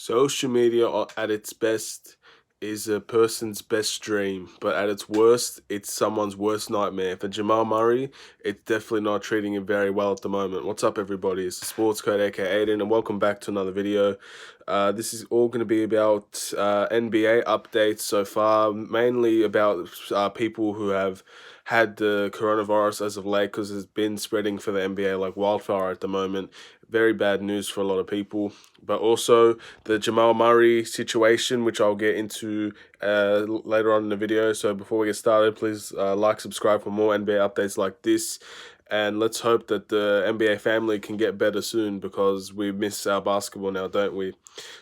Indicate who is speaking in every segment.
Speaker 1: Social media at its best is a person's best dream, but at its worst, it's someone's worst nightmare. For Jamal Murray, it's definitely not treating him very well at the moment. What's up, everybody? It's the Sports Code, aka Aiden, and welcome back to another video. This is all going to be about NBA updates so far, mainly about people who have had the coronavirus as of late, because it's been spreading for the NBA like wildfire at the moment. Very bad news for a lot of people, but also the Jamal Murray situation, which I'll get into later on in the video. So before we get started, please like, subscribe for more NBA updates like this. And let's hope that the NBA family can get better soon, because we miss our basketball now, don't we?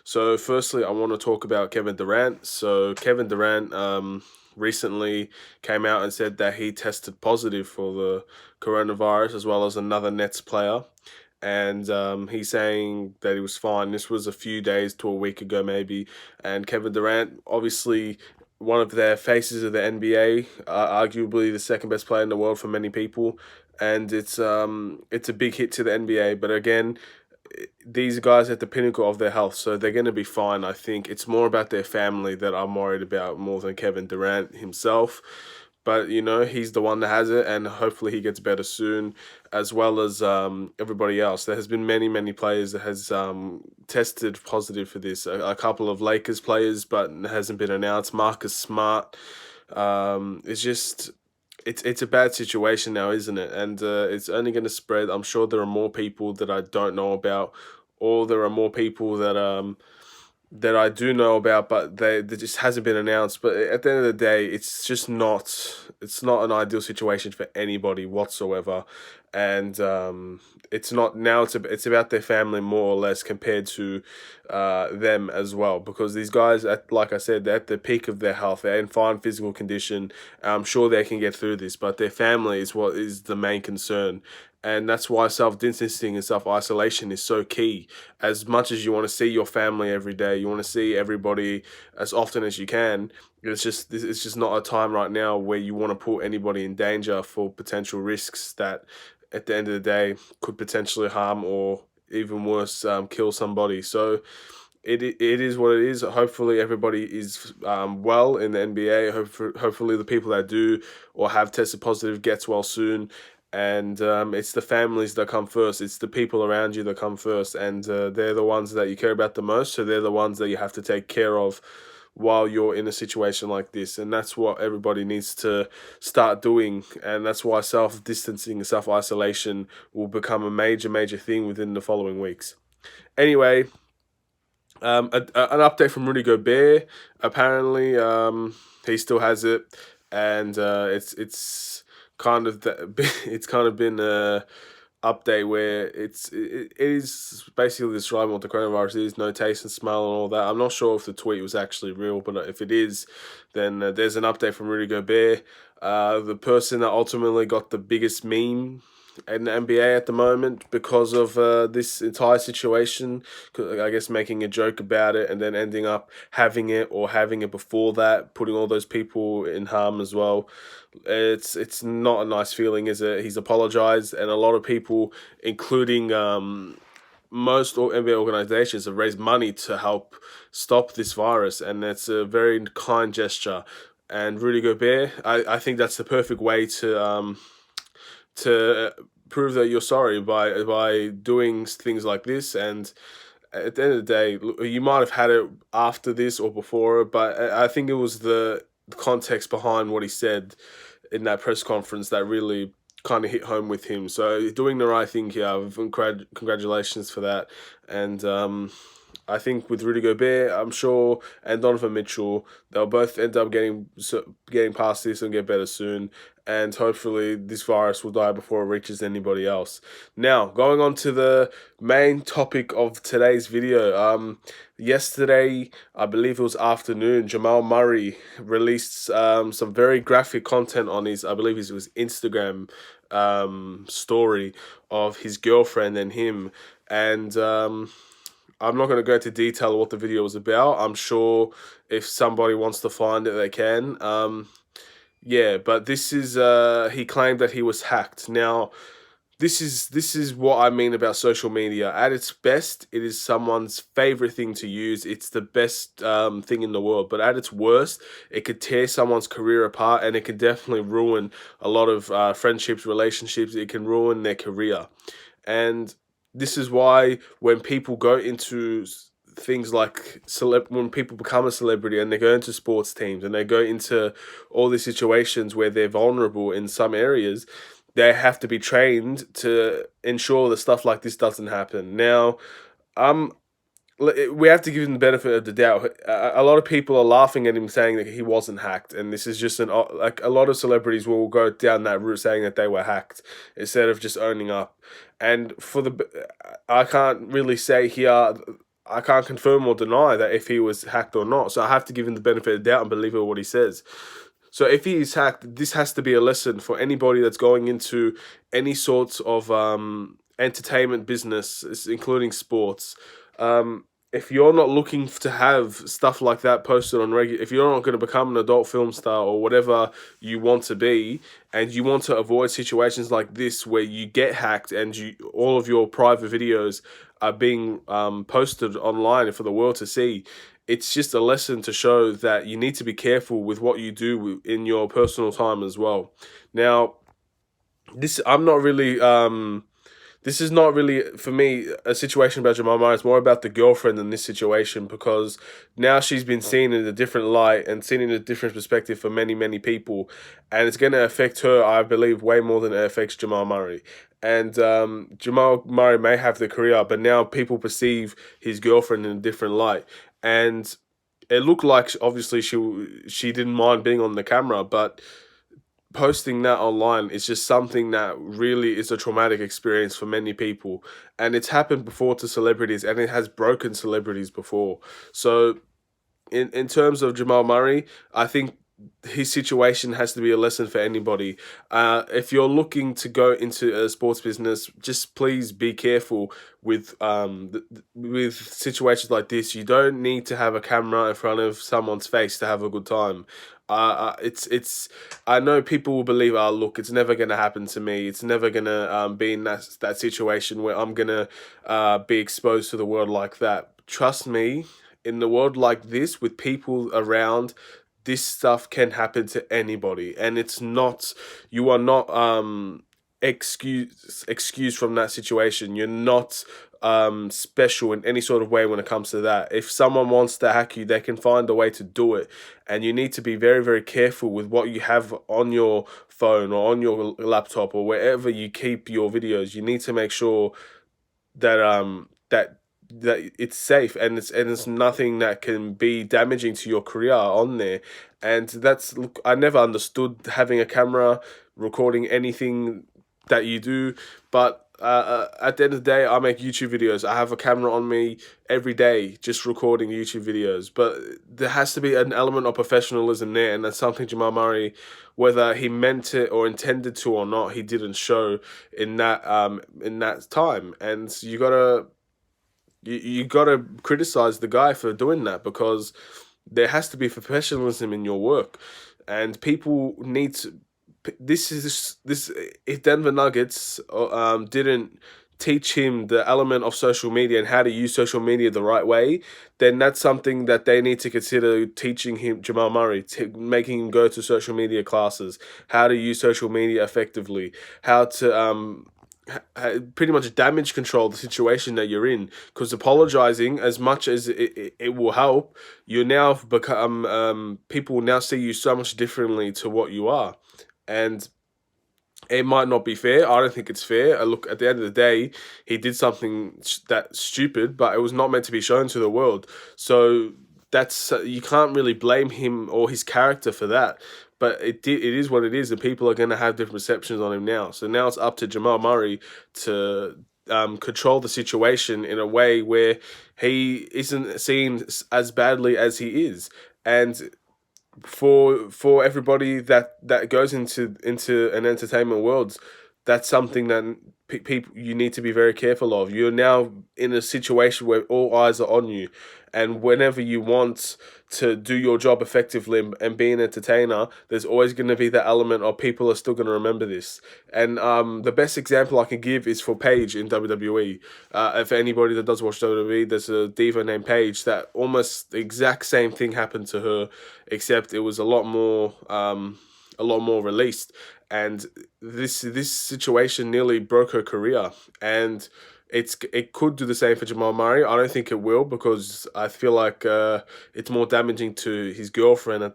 Speaker 1: So firstly, I want to talk about Kevin Durant. So Kevin Durant recently came out and said that he tested positive for the coronavirus, as well as another Nets player. And he's saying that he was fine. This was a few days to a week ago, maybe. And Kevin Durant, obviously one of the faces of the NBA, arguably the second best player in the world for many people. And it's a big hit to the NBA. But again, these guys are at the pinnacle of their health, so they're going to be fine. I think it's more about their family that I'm worried about more than Kevin Durant himself. But you know, he's the one that has it, and hopefully he gets better soon, as well as everybody else. There has been many players that has tested positive for this. A couple of Lakers players, but it hasn't been announced. Marcus Smart. It's just it's a bad situation now, isn't it? And it's only going to spread. I'm sure there are more people that I don't know about, or there are more people that I do know about, but they just hasn't been announced. But at the end of the day, it's just not an ideal situation for anybody whatsoever, and it's not now. It's about their family more or less, compared to them as well, because these guys, like I said, they're at the peak of their health. They're in fine physical condition. I'm sure they can get through this, but their family is what is the main concern. And that's why self-distancing and self-isolation is so key. As much as you want to see your family every day, you want to see everybody as often as you can, it's just not a time right now where you want to put anybody in danger for potential risks that, at the end of the day, could potentially harm or even worse, kill somebody. So it is what it is. Hopefully everybody is well in the NBA. Hopefully the people that do or have tested positive gets well soon. And it's the families that come first. It's the people around you that come first, and they're the ones that you care about the most. So they're the ones that you have to take care of while you're in a situation like this. And that's what everybody needs to start doing. And that's why self-distancing and self-isolation will become a major thing within the following weeks. Anyway, an update from Rudy Gobert. Apparently, he still has it, and it's kind of it's kind of been a update where it is basically describing what the coronavirus is: no taste and smell and all that. I'm not sure if the tweet was actually real, but if it is, then there's an update from Rudy Gobert, the person that ultimately got the biggest meme in the NBA at the moment because of this entire situation. I guess making a joke about it and then ending up having it, or having it before that, putting all those people in harm as well. It's not a nice feeling, is it? He's apologized, and a lot of people, including most NBA organizations, have raised money to help stop this virus, and it's a very kind gesture. And Rudy Gobert, I think that's the perfect way to prove that you're sorry by doing things like this. And at the end of the day, you might have had it after this or before it, but I think it was the context behind what he said in that press conference that really kind of hit home with him. So doing the right thing here, congratulations for that. And I think with Rudy Gobert, I'm sure, and Donovan Mitchell, they'll both end up getting past this and get better soon. And hopefully this virus will die before it reaches anybody else. Now, going on to the main topic of today's video. Yesterday, I believe it was afternoon, Jamal Murray released some very graphic content on his, I believe it was Instagram story of his girlfriend and him. And I'm not going to go into detail of what the video was about. I'm sure if somebody wants to find it, they can. Yeah, but this is, he claimed that he was hacked. Now, this is what I mean about social media. At its best, it is someone's favorite thing to use. It's the best thing in the world. But at its worst, it could tear someone's career apart, and it can definitely ruin a lot of friendships, relationships. It can ruin their career. And this is why when people go into things like when people become a celebrity and they go into sports teams and they go into all these situations where they're vulnerable in some areas, they have to be trained to ensure that stuff like this doesn't happen. Now, um, we have to give him the benefit of the doubt. A lot of people are laughing at him saying that he wasn't hacked, and this is just like a lot of celebrities will go down that route saying that they were hacked instead of just owning up. And I can't really say here. I can't confirm or deny that if he was hacked or not. So I have to give him the benefit of the doubt and believe what he says. So if he is hacked, this has to be a lesson for anybody that's going into any sorts of entertainment business, including sports. If you're not looking to have stuff like that posted on regular, if you're not going to become an adult film star or whatever you want to be, and you want to avoid situations like this where you get hacked and all of your private videos are being posted online for the world to see, it's just a lesson to show that you need to be careful with what you do in your personal time as well. Now, this I'm not really this is not really, for me, a situation about Jamal Murray. It's more about the girlfriend in this situation, because now she's been seen in a different light and seen in a different perspective for many, many people. And it's going to affect her, I believe, way more than it affects Jamal Murray. And Jamal Murray may have the career, but now people perceive his girlfriend in a different light. And it looked like, obviously, she didn't mind being on the camera, but posting that online is just something that really is a traumatic experience for many people, and it's happened before to celebrities, and it has broken celebrities before. So in terms of Jamal Murray, I think his situation has to be a lesson for anybody. If you're looking to go into a sports business, just please be careful with with situations like this. You don't need to have a camera in front of someone's face to have a good time. It's. I know people will believe, oh look, it's never gonna happen to me. It's never gonna be in that situation where I'm gonna be exposed to the world like that. Trust me, in the world like this, with people around, this stuff can happen to anybody, and it's not, you are not excused from that situation. You're not special in any sort of way when it comes to that. If someone wants to hack you, they can find a way to do it, and you need to be very, very careful with what you have on your phone or on your laptop or wherever you keep your videos. You need to make sure that that it's safe, and it's nothing that can be damaging to your career on there. And that's, look, I never understood having a camera recording anything that you do, but at the end of the day, I make YouTube videos. I have a camera on me every day just recording YouTube videos, but there has to be an element of professionalism there, and that's something Jamal Murray, whether he meant it or intended to or not, he didn't show in that time. And you gotta criticize the guy for doing that, because there has to be professionalism in your work, and people need to. This if Denver Nuggets didn't teach him the element of social media and how to use social media the right way, then that's something that they need to consider teaching him, Jamal Murray, making him go to social media classes, how to use social media effectively, how to pretty much damage control the situation that you're in. Because apologizing, as much as it will help, you now become people will now see you so much differently to what you are. And it might not be fair. I don't think it's fair. Look, at the end of the day, he did something that's stupid, but it was not meant to be shown to the world. So that's you can't really blame him or his character for that. But it is what it is, and people are going to have different perceptions on him now. So now it's up to Jamal Murray to control the situation in a way where he isn't seen as badly as he is. And for everybody that goes into an entertainment world, that's something that people you need to be very careful of. You're now in a situation where all eyes are on you, and whenever you want to do your job effectively and be an entertainer, there's always going to be that element of people are still going to remember this. And the best example I can give is for Paige in WWE. If anybody that does watch WWE, there's a diva named Paige that almost the exact same thing happened to her, except it was a lot more released. And this situation nearly broke her career, and it could do the same for Jamal Murray. I don't think it will, because I feel like it's more damaging to his girlfriend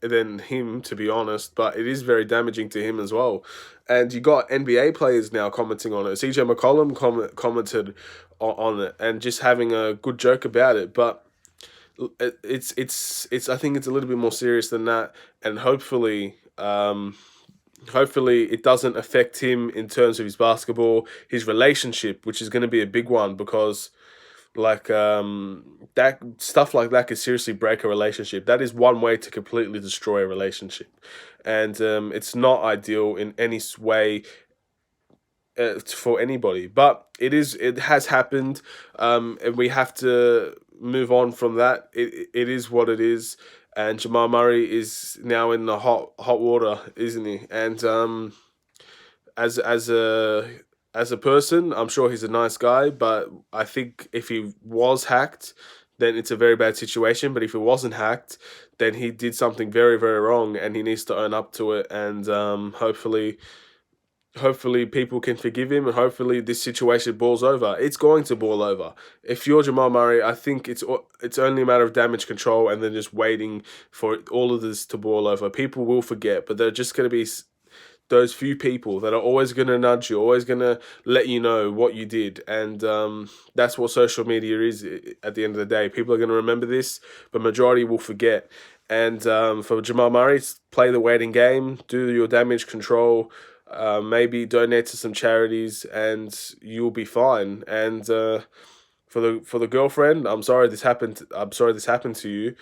Speaker 1: than him, to be honest. But it is very damaging to him as well. And you got NBA players now commenting on it. CJ McCollum commented on it and just having a good joke about it. But it's I think it's a little bit more serious than that, and hopefully it doesn't affect him in terms of his basketball, his relationship, which is going to be a big one, because that stuff like that could seriously break a relationship. That is one way to completely destroy a relationship, and it's not ideal in any way for anybody. But it has happened, and we have to move on from that. It is what it is, and Jamal Murray is now in the hot water, isn't he? And as as a as a person, I'm sure he's a nice guy, but I think if he was hacked, then it's a very bad situation. But if he wasn't hacked, then he did something very, very wrong, and he needs to own up to it. And hopefully people can forgive him, and hopefully this situation boils over. It's going to boil over. If you're Jamal Murray, I think it's only a matter of damage control, and then just waiting for all of this to boil over. People will forget, but they're just going to be those few people that are always going to nudge you, always going to let you know what you did. And that's what social media is at the end of the day. People are going to remember this, but majority will forget. And for Jamal Murray, play the waiting game, do your damage control, maybe donate to some charities, and you'll be fine. And for the girlfriend, I'm sorry this happened. I'm sorry this happened to you.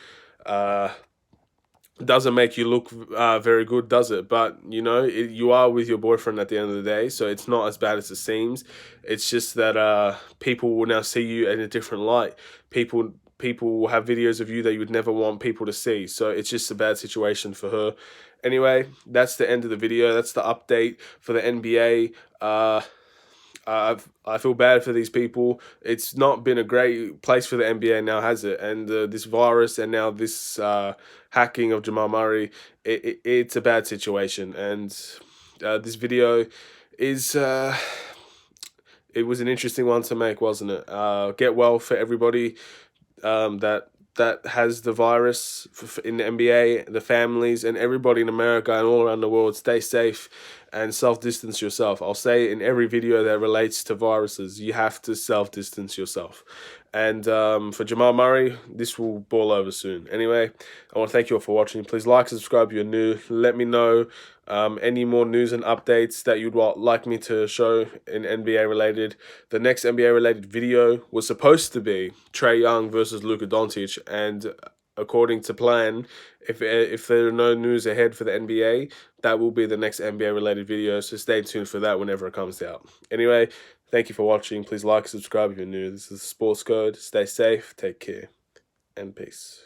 Speaker 1: Doesn't make you look very good, does it? But you are with your boyfriend at the end of the day, so it's not as bad as it seems. It's just that people will now see you in a different light. People will have videos of you that you would never want people to see. So it's just a bad situation for her. Anyway, that's the end of the video. That's the update for the NBA. I feel bad for these people. It's not been a great place for the NBA now, has it? And this virus, and now this hacking of Jamal Murray, it's a bad situation. And this video is it was an interesting one to make, wasn't it? Get well for everybody that has the virus in the NBA, the families, and everybody in America and all around the world. Stay safe and self-distance yourself. I'll say in every video that relates to viruses, you have to self-distance yourself. And for Jamal Murray, this will boil over soon. Anyway, I want to thank you all for watching. Please like, subscribe if you're new. Let me know any more news and updates that you'd like me to show in NBA related. The next NBA related video was supposed to be Trae Young versus Luka Doncic, and according to plan, if there are no news ahead for the NBA, that will be the next NBA related video. So stay tuned for that whenever it comes out. Anyway, thank you for watching. Please like, subscribe if you're new. This is the Sports Code. Stay safe, take care, and peace.